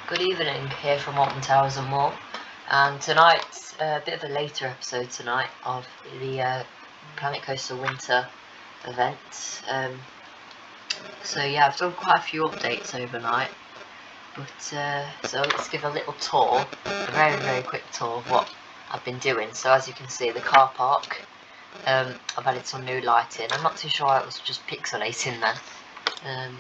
Good evening, here from Alton Towers and more. And tonight's a bit of a later episode tonight of the Planet Coaster Winter event. So yeah, I've done quite a few updates overnight. But so let's give a little tour, a very quick tour of what I've been doing. So as you can see, the car park, I've added some new lighting. I'm not too sure it was just pixelating then.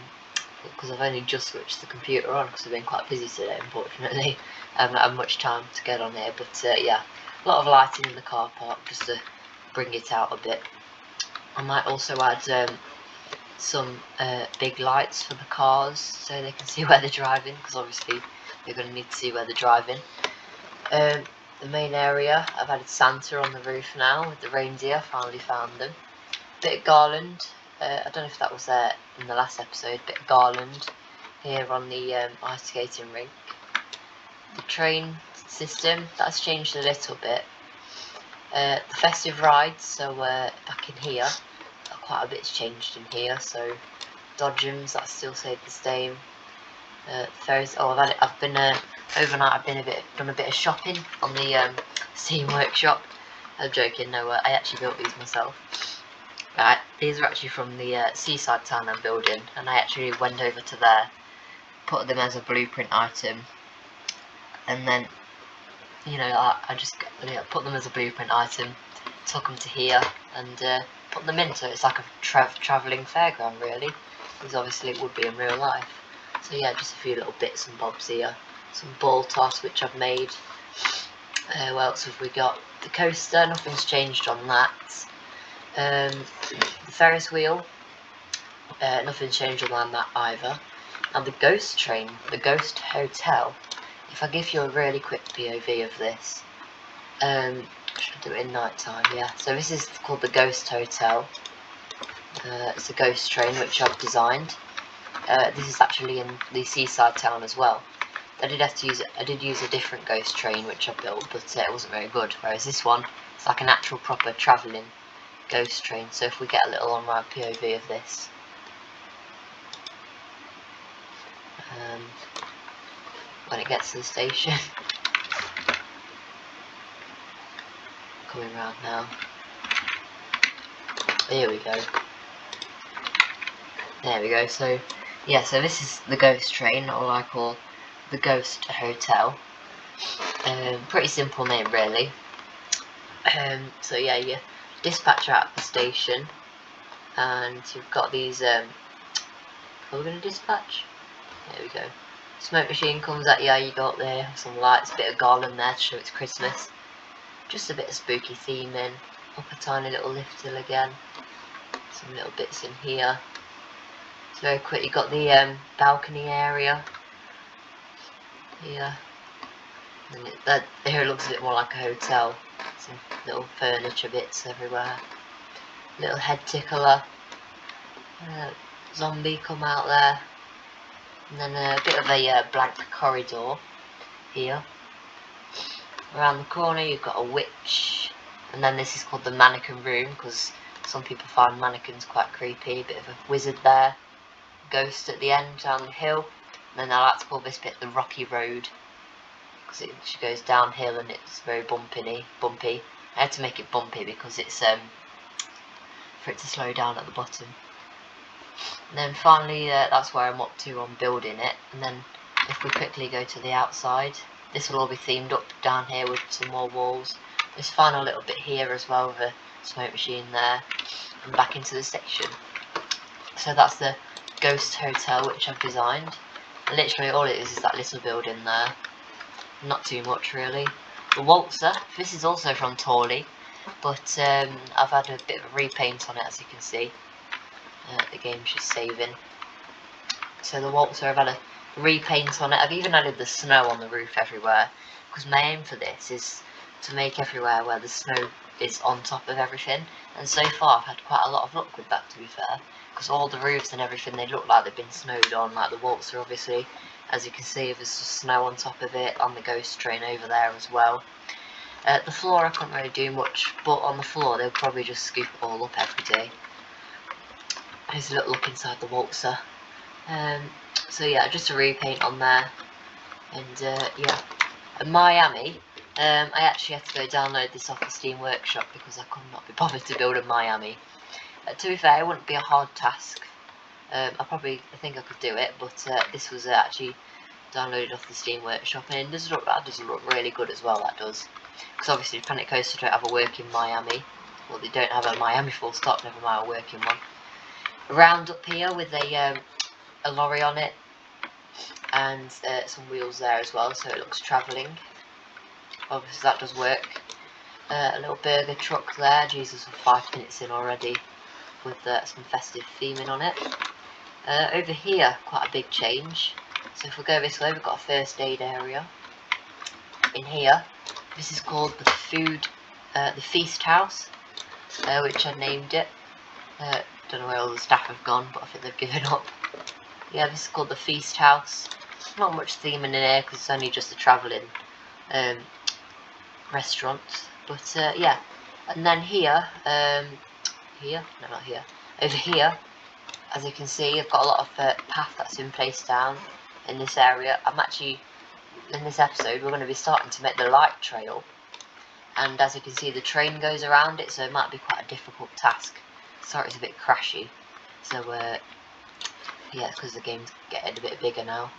Because I've only just switched the computer on because I've been quite busy today, unfortunately. I haven't had much time to get on here, but yeah, a lot of lighting in the car park just to bring it out a bit. I might also add some big lights for the cars so they can see where they're driving, because obviously they're going to need to see where they're driving. The main area, I've added Santa on the roof now with the reindeer, finally found them. Bit of garland. I don't know if that was there in the last episode, bit of garland here on the ice skating rink. The train system, that's changed a little bit. The festive rides, so back in here, quite a bit's changed in here. So Dodgems, that still stayed the same. Ferris. Oh, I've been overnight. I've been done a bit of shopping on the Steam Workshop. I'm joking. No, I actually built these myself. Right, these are actually from the seaside town I'm building, and I actually went over to there, put them as a blueprint item, and then, you know, I just put them as a blueprint item, took them to here, and put them in, so it's like a travelling fairground really, because obviously it would be in real life. So yeah, just a few little bits and bobs here, some ball toss which I've made. What else have we got? The coaster, nothing's changed on that. The Ferris wheel, nothing's changed on that either. And the ghost train, the ghost hotel, if I give you a really quick POV of this, should I do it in night time? Yeah, so this is called the ghost hotel. It's a ghost train which I've designed. This is actually in the seaside town as well. I did use a different ghost train which I built, but it wasn't very good, whereas this one, it's like an actual proper travelling ghost train. So if we get a little on my POV of this, when it gets to the station, coming round now, here we go, there we go. So yeah, so this is the ghost train, or I call the ghost hotel. Pretty simple name really. So yeah, you dispatch out the station, and you've got these are we going to dispatch? There we go. Smoke machine comes at you, you got there, some lights, a bit of garland there to show it's Christmas. Just a bit of spooky theming. Up a tiny little lift hill again. Some little bits in here. It's very quick. You've got the balcony area here. And here it looks a bit more like a hotel. Some little furniture bits everywhere. Little head tickler. Zombie come out there. And then a bit of a blank corridor here. Around the corner you've got a witch, and then this is called the mannequin room because some people find mannequins quite creepy. Bit of a wizard there, ghost at the end down the hill, and then I like to call this bit the rocky road because it goes downhill and it's very bumpy. I had to make it bumpy because it's for it to slow down at the bottom. And then finally that's where I'm up to on building it. And then if we quickly go to the outside, this will all be themed up down here with some more walls. This final little bit here as well with a smoke machine there, and back into the section. So that's the ghost hotel which I've designed. And literally all it is that little building there. Not too much really. The waltzer, this is also from Torley, but I've had a bit of a repaint on it, as you can see. The game's just saving. So the waltzer, I've had a repaint on it. I've even added the snow on the roof everywhere, because my aim for this is to make everywhere where the snow is on top of everything, and so far I've had quite a lot of luck with that, to be fair, because all the roofs and everything, they look like they've been snowed on, like the waltzer obviously, as you can see there's snow on top of it, on the ghost train over there as well. The floor I can't really do much, but on the floor they'll probably just scoop it all up every day. Here's a little look inside the waltzer. So yeah, just a repaint on there. And yeah, and Miami, I actually had to go download this off the Steam Workshop because I could not be bothered to build a Miami. To be fair, it wouldn't be a hard task. I think I could do it, but this was actually downloaded off the Steam Workshop, and that does look really good as well. That does, because obviously Planet Coaster don't have a working Miami. Well, they don't have a Miami full stop, never mind a working one. Round up here with a lorry on it, and some wheels there as well, so it looks travelling. Obviously that does work. A little burger truck there. Jesus, we're 5 minutes in already, with some festive theming on it. Over here, quite a big change. So if we go this way, we've got a first aid area. In here, this is called the Feast House, which I named it. Don't know where all the staff have gone, but I think they've given up. Yeah, this is called the Feast House. Not much theming in here because it's only just a travelling restaurant. But yeah, and then here, no, not here. Over here, as you can see, I've got a lot of path that's been placed down in this area. In this episode, we're going to be starting to make the light trail, and as you can see, the train goes around it, so it might be quite a difficult task. Sorry, it's a bit crashy. So yeah, because the game's getting a bit bigger now.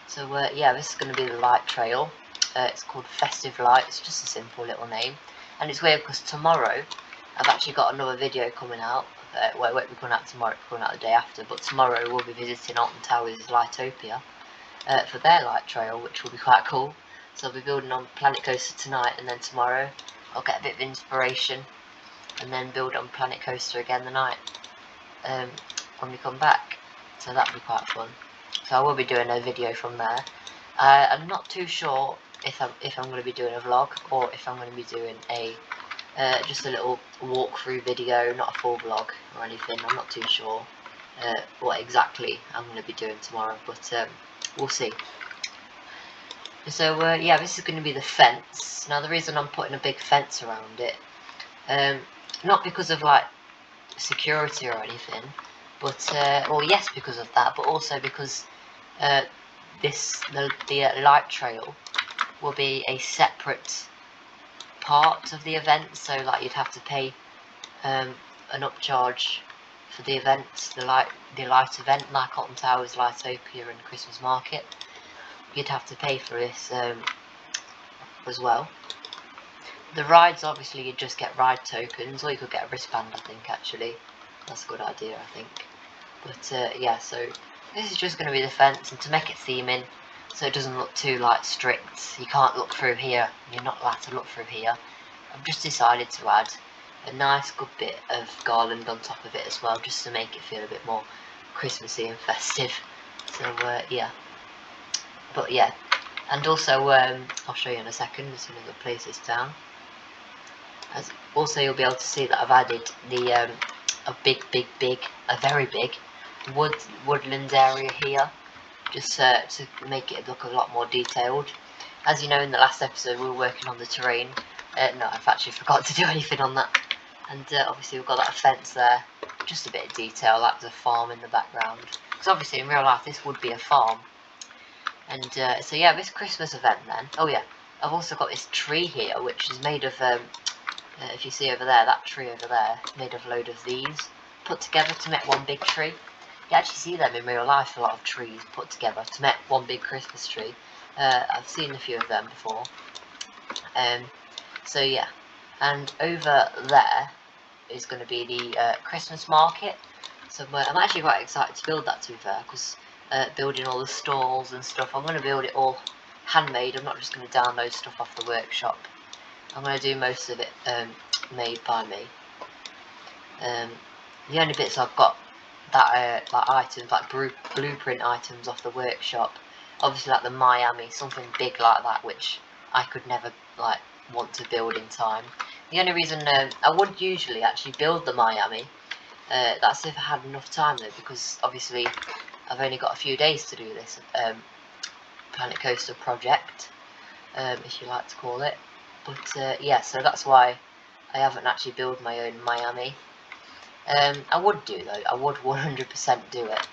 So yeah, this is going to be the light trail. It's called Festive Light. It's just a simple little name, and it's weird because tomorrow I've actually got another video coming out. Well, it won't be coming out tomorrow, it's coming out the day after, but tomorrow we'll be visiting Alton Towers' Lightopia for their light trail, which will be quite cool. So I'll be building on Planet Coaster tonight, and then tomorrow I'll get a bit of inspiration and then build on Planet Coaster again the night when we come back. So that'll be quite fun. So I will be doing a video from there. I'm not too sure if I'm going to be doing a vlog or if I'm going to be doing a just a little walkthrough video, not a full vlog or anything. I'm not too sure what exactly I'm going to be doing tomorrow, but we'll see. So yeah, this is going to be the fence. Now the reason I'm putting a big fence around it, not because of like security or anything, but well, yes, because of that, but also because the light trail will be a separate part of the event, so like you'd have to pay an upcharge for the event, the light event, like Alton Towers, Lightopia and Christmas Market. You'd have to pay for this as well. The rides, obviously, you'd just get ride tokens, or you could get a wristband, I think, actually. That's a good idea, I think. But yeah, so this is just going to be the fence, and to make it theming, so it doesn't look too like strict. You can't look through here, you're not allowed to look through here. I've just decided to add a nice good bit of garland on top of it as well, just to make it feel a bit more Christmassy and festive. So yeah, but yeah, and also I'll show you in a second as soon as I place this down. Also you'll be able to see that I've added the a very big woodland area here, just to make it look a lot more detailed. As you know, in the last episode we were working on the terrain. No, I've actually forgot to do anything on that. And obviously we've got that fence there, just a bit of detail, like there's a farm in the background. Because obviously in real life this would be a farm. And so yeah, this Christmas event then, oh yeah, I've also got this tree here, which is made of, if you see over there, that tree over there, made of a load of these, put together to make one big tree. You actually see them in real life, a lot of trees put together to make one big Christmas tree. I've seen a few of them before. So yeah, and over there is going to be the Christmas market. So I'm actually quite excited to build that, to be fair, because building all the stalls and stuff, I'm going to build it all handmade. I'm not just going to download stuff off the workshop. I'm going to do most of it made by me. The only bits I've got that like items, like blueprint items off the workshop, obviously like the Miami, something big like that, which I could never like want to build in time. The only reason I would usually actually build the Miami, that's if I had enough time though, because obviously I've only got a few days to do this Planet Coaster project, if you like to call it. But yeah, so that's why I haven't actually built my own Miami. I would do though, I would 100% do it,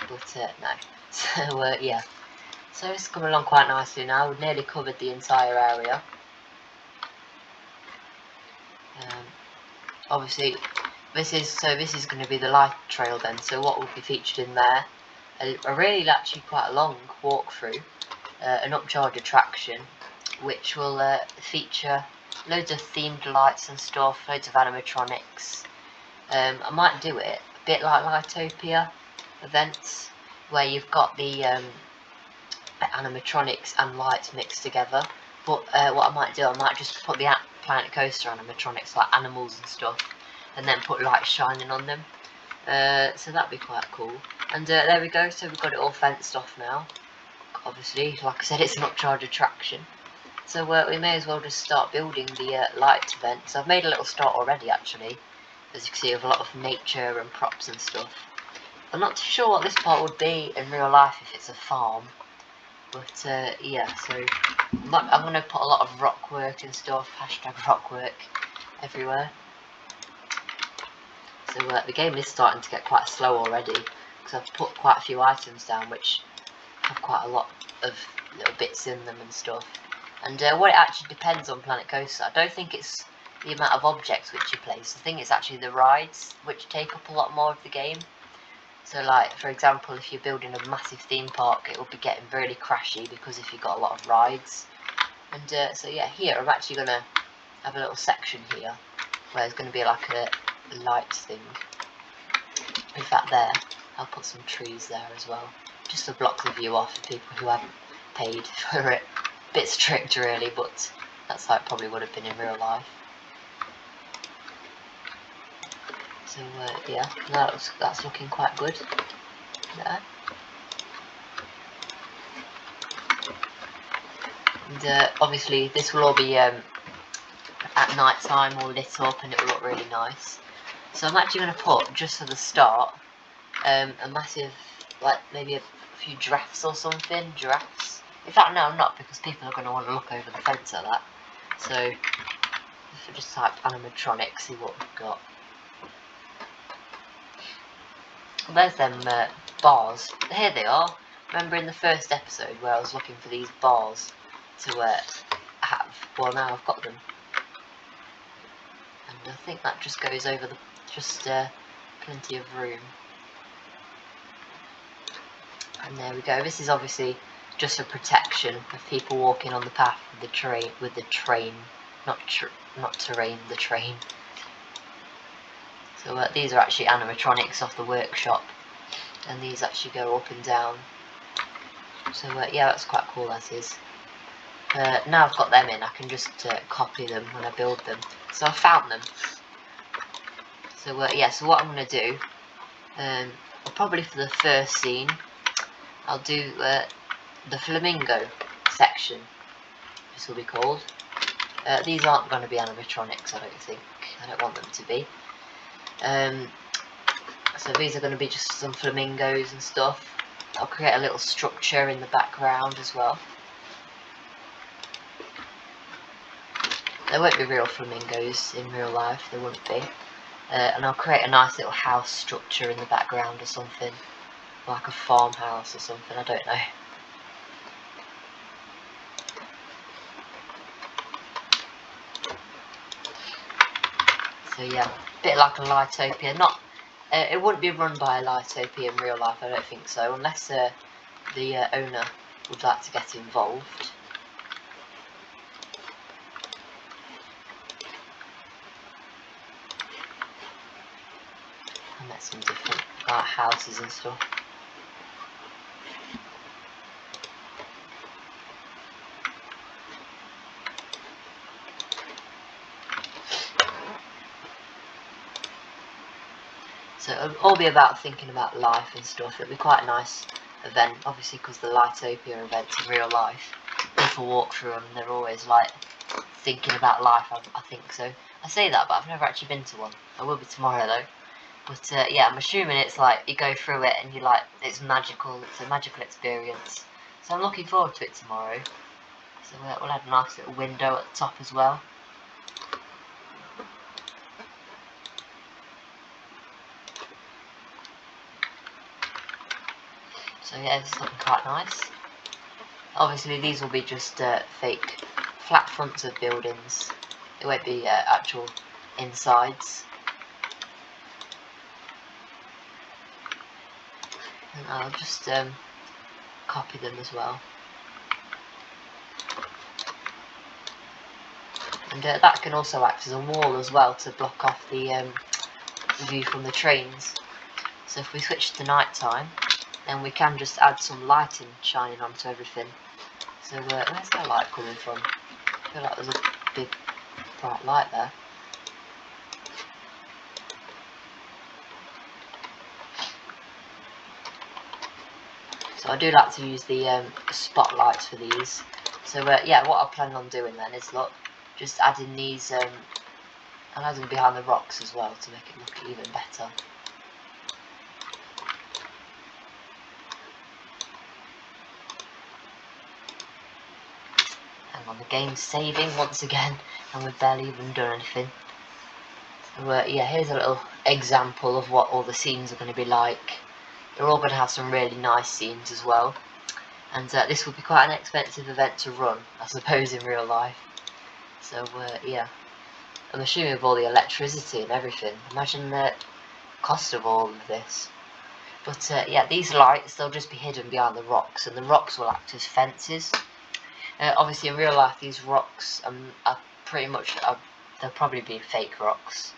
but no. So yeah, So it's coming along quite nicely now. We've nearly covered the entire area. Obviously, this is going to be the light trail then. So what will be featured in there? A really actually quite a long walkthrough, an upcharge attraction, which will feature loads of themed lights and stuff, loads of animatronics. I might do it a bit like Lightopia events, where you've got the animatronics and lights mixed together. But what I might do, I might just put the Planet Coaster animatronics, like animals and stuff, and then put lights shining on them. So that'd be quite cool. And there we go, so we've got it all fenced off now. Obviously, like I said, it's an upcharge attraction. So we may as well just start building the light event. So I've made a little start already, actually, as you can see, with a lot of nature and props and stuff. I'm not too sure what this part would be in real life if it's a farm. But yeah, so I'm going to put a lot of rock work and stuff, hashtag rock work, everywhere. So the game is starting to get quite slow already, because I've put quite a few items down which have quite a lot of little bits in them and stuff. And what it actually depends on Planet Coaster, I don't think it's the amount of objects which you place. I think it's actually the rides which take up a lot more of the game. So like, for example, if you're building a massive theme park, it will be getting really crashy because if you've got a lot of rides. And so yeah, here I'm actually going to have a little section here where there's going to be like a light thing. In fact, there, I'll put some trees there as well, just to block the view off for people who haven't paid for it. A bit strict really, but that's how it probably would have been in real life. So yeah, that's looking quite good there. And obviously this will all be at night time, all lit up, and it will look really nice. So I'm actually going to put, just for the start, a massive, like maybe a few giraffes or something. Giraffes. In fact, no, I'm not, because people are going to want to look over the fence at that. So if I just type animatronics, see what we've got. There's them bars. Here they are. Remember in the first episode where I was looking for these bars to have? Well, now I've got them. And I think that just goes over the plenty of room. And there we go. This is obviously just for protection of people walking on the path with the train, not terrain, the train. So these are actually animatronics off the workshop, and these actually go up and down. So yeah, that's quite cool, that is. Now I've got them in, I can just copy them when I build them. So I found them. So yeah, so what I'm going to do, probably for the first scene, I'll do the flamingo section, this will be called. These aren't going to be animatronics, I don't think. I don't want them to be. So these are going to be just some flamingos and stuff. I'll create a little structure in the background as well. There won't be real flamingos in real life, there won't be. And I'll create a nice little house structure in the background or something. Like a farmhouse or something, I don't know. So yeah, a bit like a Lightopia. It wouldn't be run by a Lightopia in real life, I don't think so, unless the owner would like to get involved. I met some different houses and stuff. So it'll all be about thinking about life and stuff. It'll be quite a nice event, obviously, because the Lightopia events in real life, people walk through them and they're always like thinking about life, I think so. I say that, but I've never actually been to one. I will be tomorrow though. But yeah, I'm assuming it's like you go through it and you like, it's magical, it's a magical experience. So I'm looking forward to it tomorrow. So we'll have a nice little window at the top as well. So yeah, this is looking quite nice. Obviously these will be just fake flat fronts of buildings. It won't be actual insides. And I'll just copy them as well. And that can also act as a wall as well to block off the view from the trains. So if we switch to night time, then we can just add some lighting shining onto everything. So where's that light coming from? I feel like there's a big bright light there. So I do like to use the spotlights for these. So yeah, what I plan on doing then is, look, just adding these, I'll add them behind the rocks as well to make it look even better. Hang on, the game's saving once again, and we've barely even done anything. So yeah, here's a little example of what all the scenes are going to be like. They're all going to have some really nice scenes as well. And this will be quite an expensive event to run, I suppose, in real life. So yeah, I'm assuming with all the electricity and everything, imagine the cost of all of this. But yeah, these lights, they'll just be hidden behind the rocks, and the rocks will act as fences. Obviously in real life these rocks are pretty much, they'll probably be fake rocks.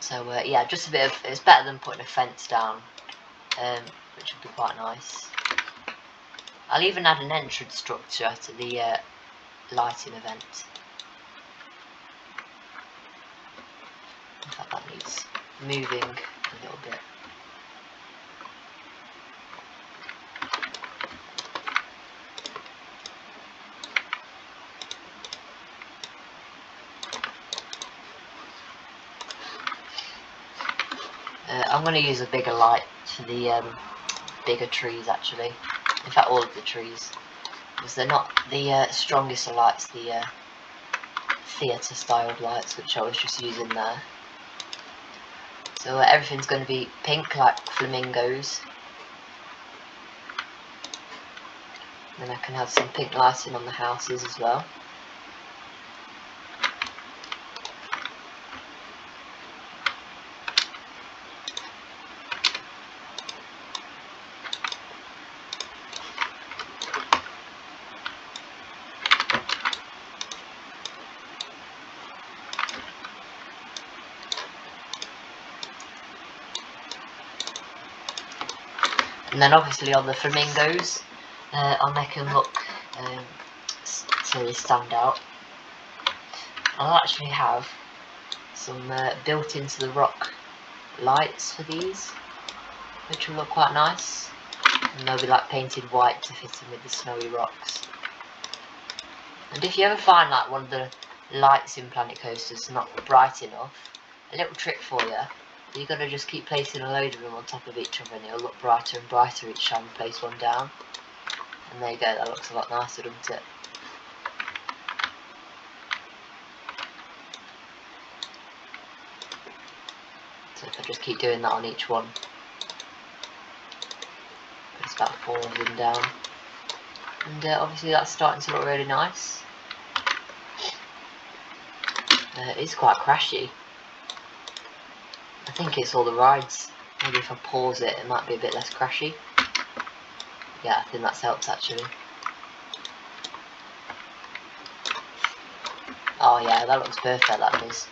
So yeah, just a bit of, it's better than putting a fence down, which would be quite nice. I'll even add an entrance structure to the lighting event. In fact, that needs moving a little bit. I'm going to use a bigger light for the bigger trees, actually. In fact, all of the trees, because they're not the strongest of lights, the theatre styled lights, which I was just using there. So everything's going to be pink, like flamingos. Then I can have some pink lighting on the houses as well. And then obviously on the flamingos, I'll make them look so they stand out. I'll actually have some built into the rock lights for these, which will look quite nice. And they'll be like painted white to fit in with the snowy rocks. And if you ever find like one of the lights in Planet Coaster's not bright enough, a little trick for you. You're going to just keep placing a load of them on top of each other, and it'll look brighter and brighter each time you place one down. And there you go, that looks a lot nicer, doesn't it? So if I just keep doing that on each one, it's about 4 of them down. And obviously that's starting to look really nice. It is quite crashy. I think it's all the rides. Maybe if I pause it, it might be a bit less crashy. Yeah, I think that's helped actually. Oh yeah, that looks perfect, that does.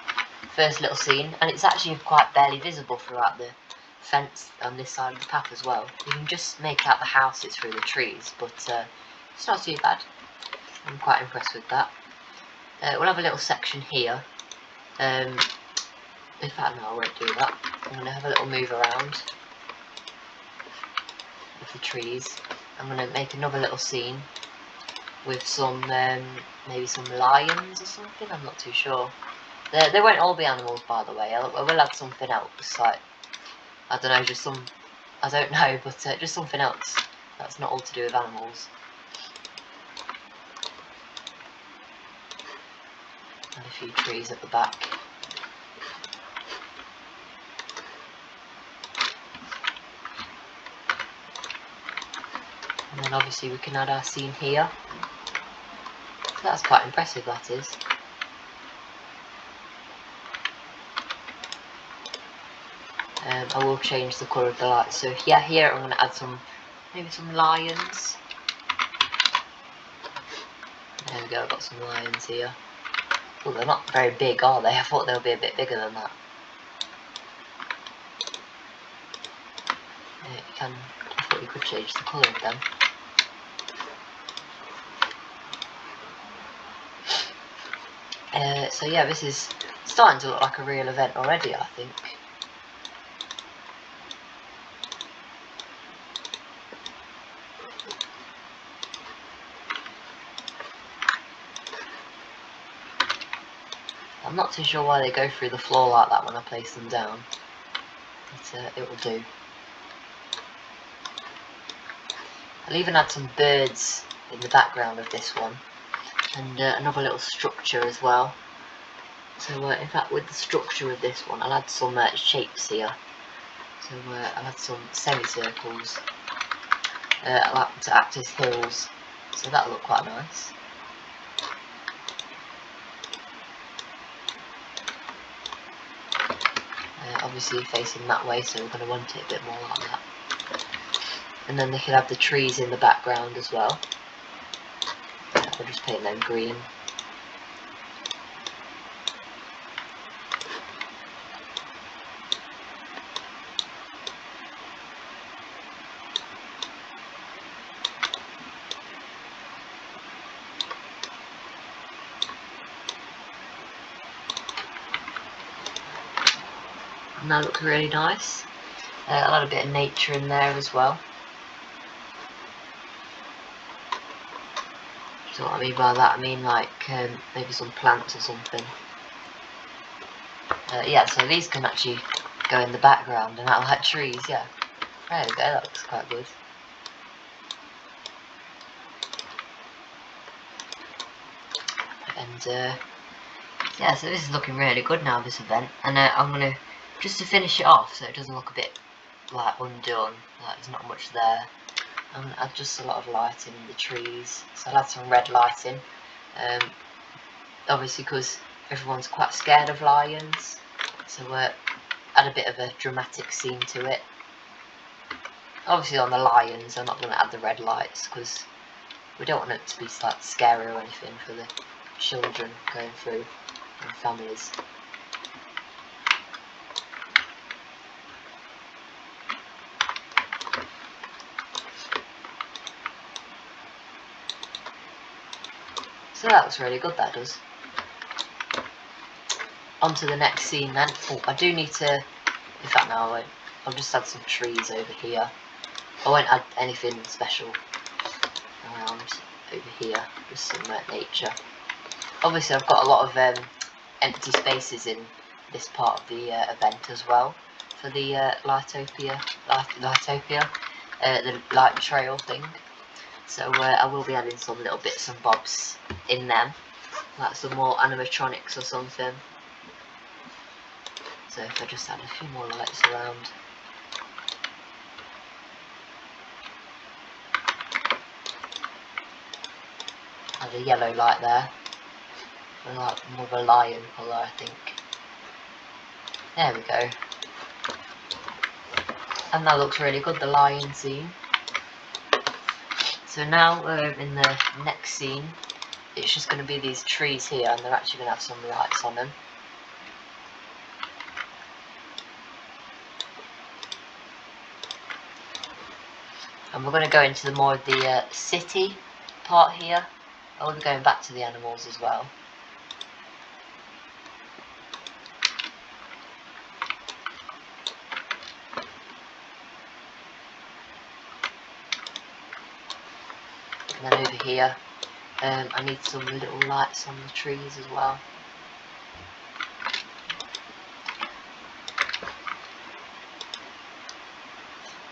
First little scene, and it's actually quite barely visible throughout the fence on this side of the path as well. You can just make out the houses through the trees, but it's not too bad. I'm quite impressed with that. We'll have a little section here. In fact, no, I won't do that. I'm going to have a little move around with the trees. I'm going to make another little scene with some, maybe some lions or something, I'm not too sure. They won't all be animals, by the way. I will add something else, like, I don't know, just some, I don't know, but just something else that's not all to do with animals. And a few trees at the back. And then obviously we can add our scene here. So that's quite impressive, that is. I will change the colour of the lights. So yeah, here I'm going to add maybe some lions. There we go, I've got some lions here. Oh, they're not very big, are they? I thought they would be a bit bigger than that. I thought you could change the colour of them. So yeah, this is starting to look like a real event already, I think. I'm not too sure why they go through the floor like that when I place them down, but it will do. I'll even add some birds in the background of this one, and another little structure as well. So in fact, with the structure of this one, I'll add some shapes here. So I'll add some semicircles. I'll add them to act as hills, so that'll look quite nice. Obviously facing that way, so we're going to want it a bit more like that. And then they can have the trees in the background as well. We'll just paint them green. And that looks really nice. I'll add a bit of nature in there as well. So what I mean by that, I mean like maybe some plants or something. Yeah, so these can actually go in the background and act like trees, yeah. There we go, that looks quite good. And yeah, so this is looking really good now, this event. And I'm going to, just to finish it off so it doesn't look a bit like undone, like there's not much there, I'm going to add just a lot of lighting in the trees. So I'll add some red lighting, obviously because everyone's quite scared of lions, so add a bit of a dramatic scene to it. Obviously on the lions I'm not going to add the red lights because we don't want it to be like scary or anything for the children going through and families. So that looks really good, that does. On to the next scene then. Oh, I do need to, in fact no I won't, I'll just add some trees over here. I won't add anything special around over here, just some nature. Obviously I've got a lot of empty spaces in this part of the event as well, for the Lightopia, the light trail thing. So I will be adding some little bits and bobs in them, like some more animatronics or something. So if I just add a few more lights around. Add a yellow light there. I like more of a lion colour, I think. There we go. And that looks really good, the lion scene. So now in the next scene, it's just going to be these trees here, and they're actually going to have some lights on them. And we're going to go into more of the city part here. I will be going back to the animals as well. And then over here, I need some little lights on the trees as well.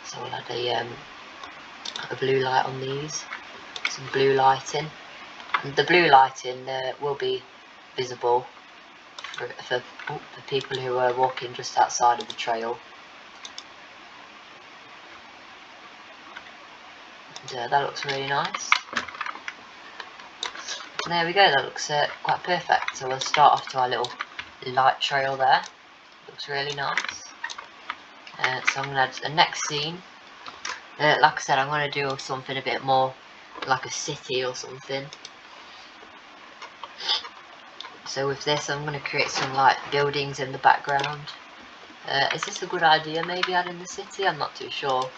So we'll add a blue light on these, some blue lighting. And the blue lighting will be visible for people who are walking just outside of the trail. and that looks really nice. And there we go, that looks quite perfect. So we'll start off to our little light trail there. Looks really nice. So I'm going to add a next scene. Like I said, I'm going to do something a bit more like a city or something. So with this, I'm going to create some like buildings in the background. Is this a good idea, maybe adding the city? I'm not too sure.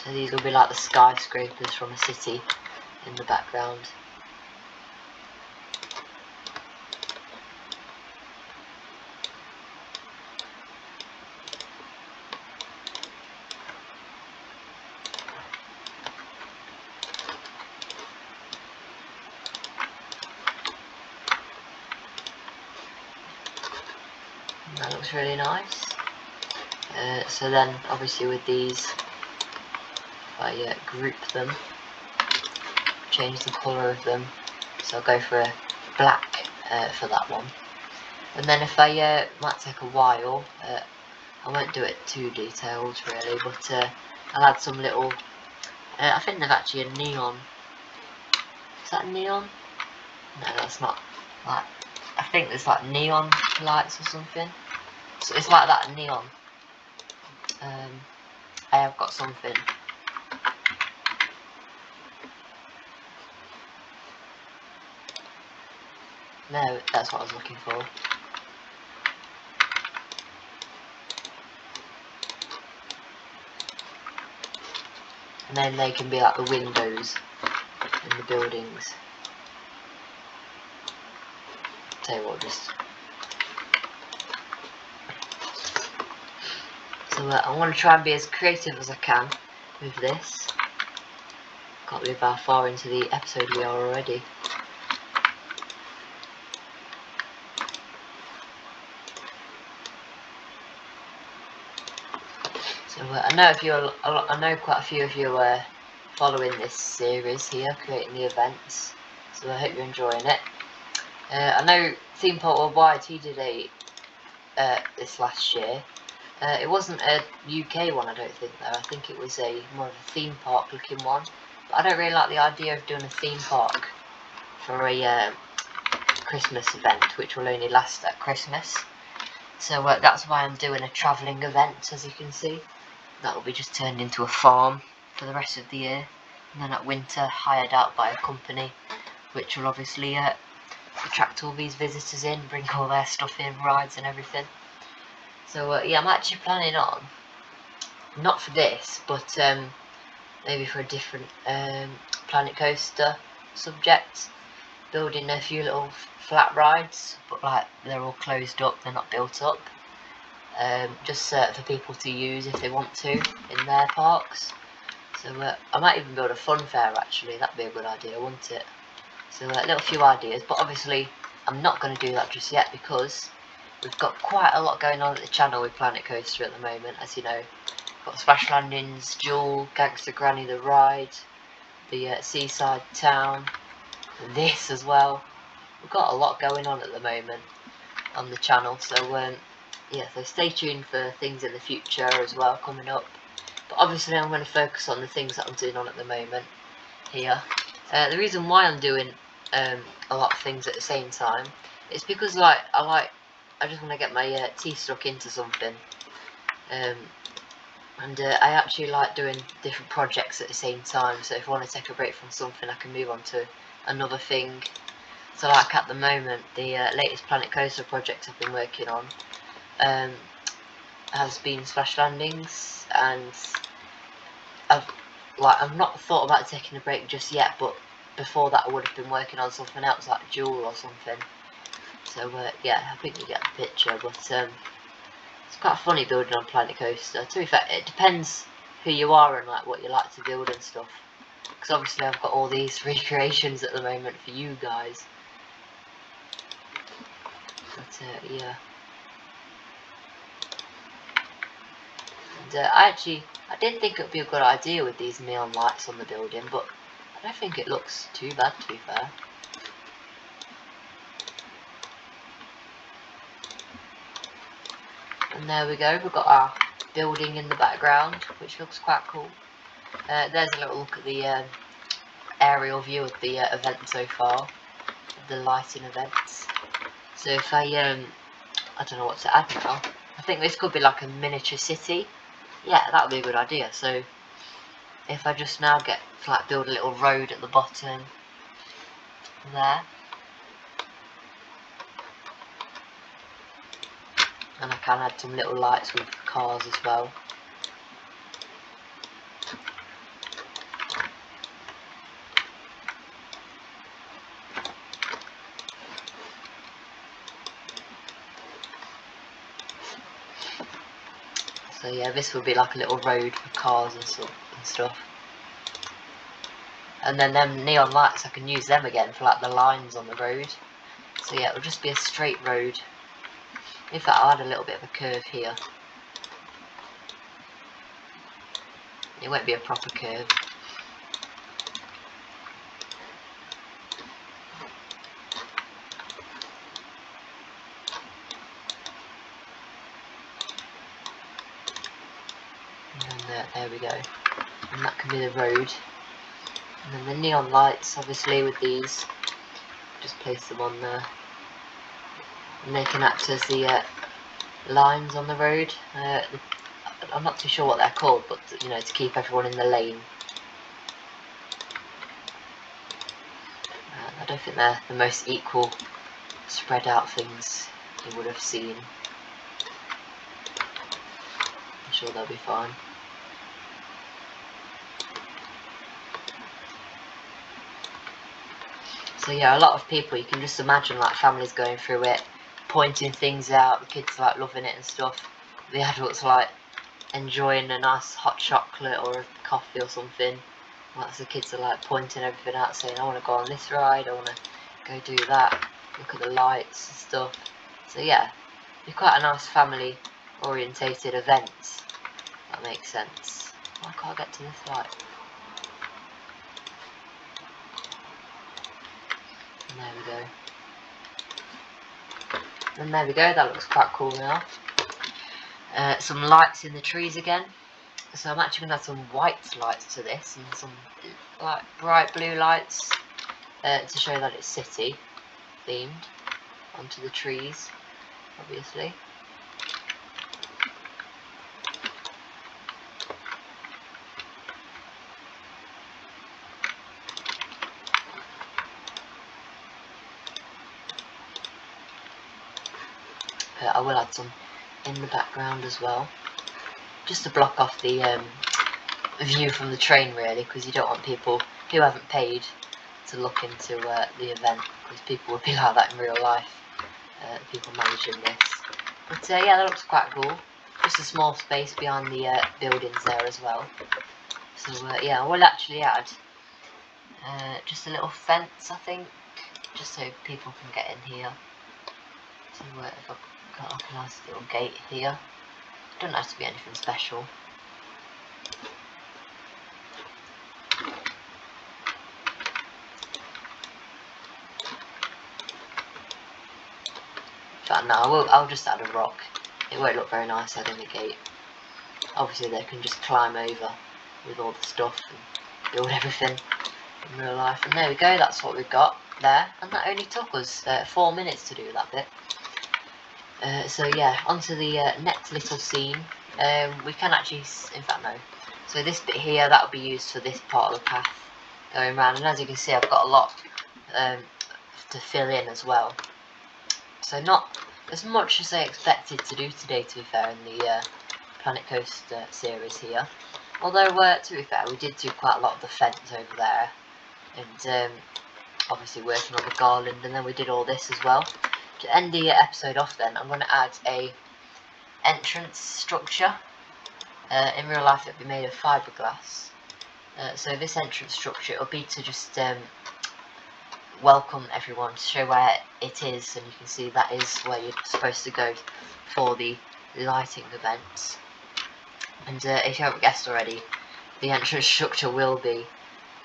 So these will be like the skyscrapers from a city in the background. And that looks really nice. So then obviously with these, I group them, change the colour of them, so I'll go for a black for that one. And then if I might take a while, I won't do it too detailed really, but I'll add some little, I think they've actually a neon. Is that neon? No, that's not. Like, I think there's like neon lights or something. So it's like that neon. I have got something. No, that's what I was looking for. And then they can be like the windows in the buildings. Tell you what, just. So I want to try and be as creative as I can with this. Can't believe how far into the episode we are already. So I know quite a few of you are following this series here, creating the events. So I hope you're enjoying it. I know Theme Park Worldwide, he did a this last year. It wasn't a UK one, I don't think though. I think it was a more of a theme park looking one. But I don't really like the idea of doing a theme park for a Christmas event, which will only last at Christmas. So that's why I'm doing a travelling event, as you can see. That will be just turned into a farm for the rest of the year. And then at winter, hired out by a company, which will obviously attract all these visitors in, bring all their stuff in, rides and everything. So yeah, I'm actually planning on, not for this, but maybe for a different Planet Coaster subject, building a few little flat rides, but like they're all closed up, they're not built up, just for people to use if they want to in their parks. So I might even build a fun fair actually, that'd be a good idea, wouldn't it? So a little few ideas, but obviously I'm not going to do that just yet because we've got quite a lot going on at the channel with Planet Coaster at the moment, as you know. We've got Splash Landings, Jewel, Gangster Granny the Ride, the Seaside Town, and this as well. We've got a lot going on at the moment on the channel, so yeah, so stay tuned for things in the future as well coming up. But obviously I'm going to focus on the things that I'm doing on at the moment here. The reason why I'm doing a lot of things at the same time is because I just want to get my teeth stuck into something, and I actually like doing different projects at the same time. So if I want to take a break from something, I can move on to another thing. So like at the moment, the latest Planet Coaster project I've been working on has been Splash Landings, and I've not thought about taking a break just yet, but before that I would have been working on something else like Jewel or something. So yeah, I think you get the picture, but it's quite funny building on Planet Coaster. To be fair, it depends who you are and like what you like to build and stuff. Because obviously I've got all these recreations at the moment for you guys. But yeah. And I did think it would be a good idea with these neon lights on the building, but I don't think it looks too bad, to be fair. And there we go, we've got our building in the background, which looks quite cool. There's a little look at the aerial view of the event so far, of the lighting events. So if I don't know what to add now. I think this could be like a miniature city. Yeah, that would be a good idea. So if I just now get to like build a little road at the bottom there, and I can add some little lights with cars as well. So yeah, this would be like a little road for cars and stuff. And then them neon lights, I can use them again for like the lines on the road. So yeah, it'll just be a straight road. In fact, I'll add a little bit of a curve here. It won't be a proper curve. And there we go. And that can be the road. And then the neon lights, obviously, with these, just place them on there. And they can act as the lines on the road. I'm not too sure what they're called, but you know, to keep everyone in the lane. I don't think they're the most equal, spread out things you would have seen. I'm sure they'll be fine. So yeah, a lot of people, you can just imagine like families going through it, pointing things out, the kids like loving it and stuff. The adults like enjoying a nice hot chocolate or a coffee or something. Whilst the kids are like pointing everything out, saying I want to go on this ride, I want to go do that, look at the lights and stuff. So yeah, it's quite a nice family orientated event. That makes sense. Why can't I get to this light? And there we go. And there we go, that looks quite cool now. Some lights in the trees again. So I'm actually going to add some white lights to this and some like bright blue lights to show that it's city themed onto the trees, obviously. I will add some in the background as well, just to block off the view from the train really, because you don't want people who haven't paid to look into the event, because people would be like that in real life, people managing this. But yeah, that looks quite cool. Just a small space behind the buildings there as well. So yeah, we'll actually add just a little fence, I think, just so people can get in here. So if I've got like a nice little gate here, doesn't have to be anything special. But no, I'll just add a rock. It won't look very nice adding a gate. Obviously they can just climb over with all the stuff and build everything in real life. And there we go, that's what we've got there. And that only took us 4 minutes to do that bit. So yeah, onto the next little scene. We can actually, in fact no. So this bit here, that will be used for this part of the path going around. And as you can see, I've got a lot to fill in as well. So not as much as I expected to do today, to be fair, in the Planet Coaster series here. Although, to be fair, we did do quite a lot of the fence over there. And obviously working on the garland, and then we did all this as well. To end the episode off then, I'm going to add a entrance structure. In real life it will be made of fiberglass. So this entrance structure will be to just welcome everyone, to show where it is, and you can see that is where you're supposed to go for the lighting events. And if you haven't guessed already, the entrance structure will be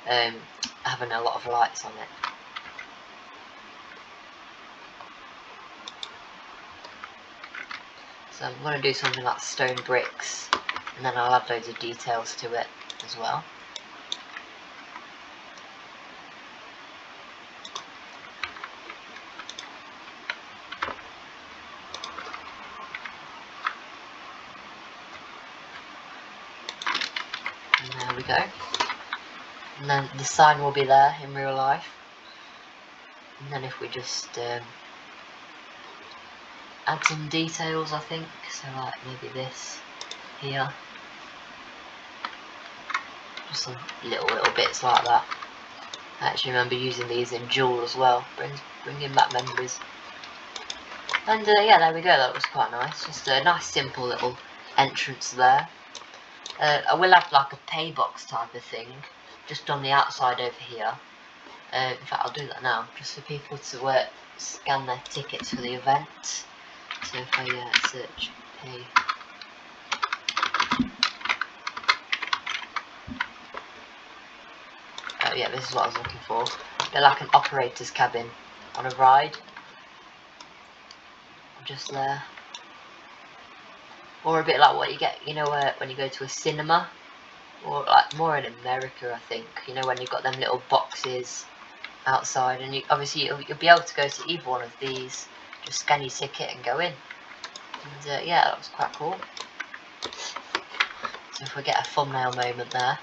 having a lot of lights on it. So I'm going to do something like stone bricks, and then I'll add loads of details to it as well. And there we go. And then the sign will be there in real life. And then if we just add some details, I think, so like maybe this here, just some little bits like that. I actually remember using these in Jewel as well, bringing back memories. And yeah, there we go, that was quite nice, just a nice simple little entrance there. I will have like a pay box type of thing, just on the outside over here. In fact, I'll do that now, just for people to scan their tickets for the event. So if I search pay, oh yeah, this is what I was looking for. They're like an operator's cabin on a ride, just there. Or a bit like what you get, you know, when you go to a cinema, or like more in America, I think. You know, when you've got them little boxes outside, and obviously you'll be able to go to either one of these. Just scan your ticket and go in. And yeah, that was quite cool. So if we get a thumbnail moment there.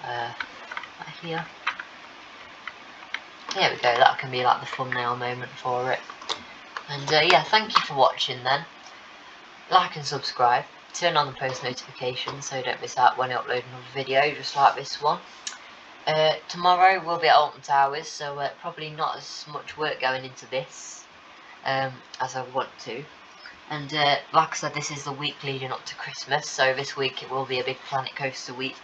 Right here. There we go, that can be like the thumbnail moment for it. And yeah, thank you for watching then. Like and subscribe. Turn on the post notifications so you don't miss out when I upload another video just like this one. Tomorrow we'll be at Alton Towers, so probably not as much work going into this as I want to. And like I said, this is the week leading up to Christmas, so this week it will be a big Planet Coaster week,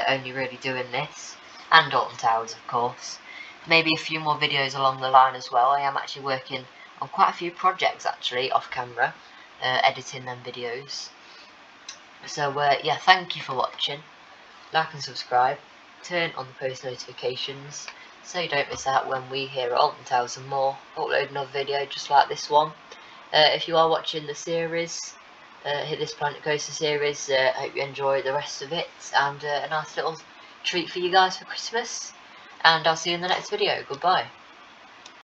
only really doing this, and Alton Towers of course. Maybe a few more videos along the line as well. I am actually working on quite a few projects actually off camera, editing them videos. So yeah, thank you for watching. Like and subscribe. Turn on the post notifications so you don't miss out when we here at Alton Towers and more upload another video just like this one. If you are watching the series, hit this Planet Coaster series, hope you enjoy the rest of it, and a nice little treat for you guys for Christmas, and I'll see you in the next video. Goodbye.